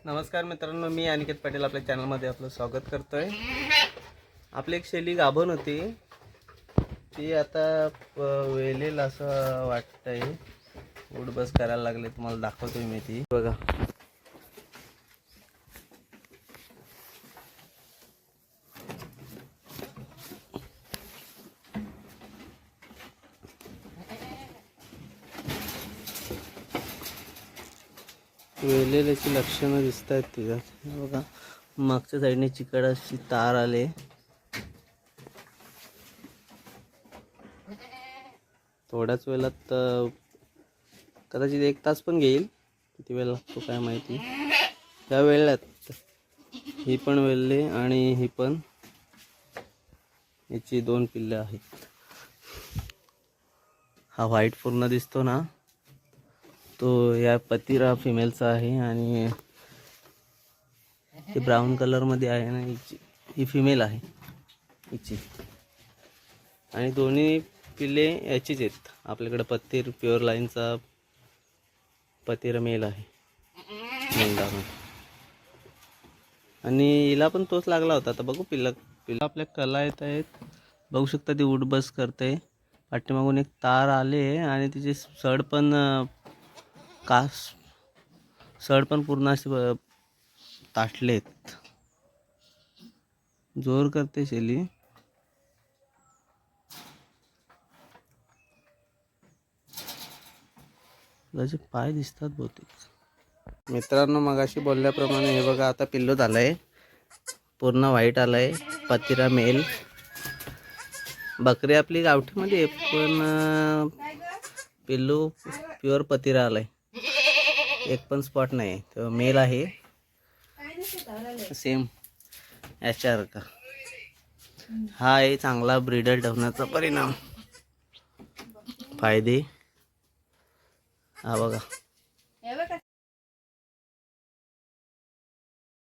नमस्कार मित्रांनो, मी अनिकेत पाटील आपल्या चॅनलमध्ये आपलं स्वागत करतोय। आपली एक शेली गाभण होती, ती आता वेलेल असं वाटतंय, उडबस करायला लागले। तुम्हाला दाखवतोय मी ती बघा। वेलेल्याची लक्षणं दिसत आहेत तिच्यात बघा। मागच्या साईडने चिकट अशी तार आले, थोड्याच वेळात कदाचित 1 तास पण घेईल, किती वेळ लागतो काय माहिती। त्या वेळात ही पण वेलले आणि ही पण, याची 2 पिल्ले आहेत। हा व्हाईट पूर्ण दिसतो ना, तो या पतिरा फिमेलचा आहे आणि हे ब्राऊन कलर मध्ये आहे ना, ही फिमेल आहे हिची। आणि दोन्ही पिल्ले याचीच आहेत। आपल्याकडे पत्तीर प्युअर लाईनचा पतिरा मेल आहे मेंढा। आणि हिला पण तोच लागला होता। आता बघू पिल्ला आपल्या कला येत आहेत, बघू शकता ती उठबस करते। पाठीमागून एक तार आले आणि तिचे सड पण सड पण पूर्ण असे ताटलेत। जोर करते शेली। त्याचे पाय दिसतात बहुतेक। मित्रांनो, मगाशी बोलल्याप्रमाणे हे बघा, आता पिल्लू झालंय, पूर्ण व्हाईट आलंय, पतिरा मेल। बकरी आपली गावठीमध्ये आहे, पण पिल्लू प्युअर पतिरा आलाय, एक पण स्पॉट नाही। तो मेल आहे, सेम याच्यासारखा। हा आहे चांगला ब्रीडर ठेवण्याचा परिणाम, फायदे। हा बघा,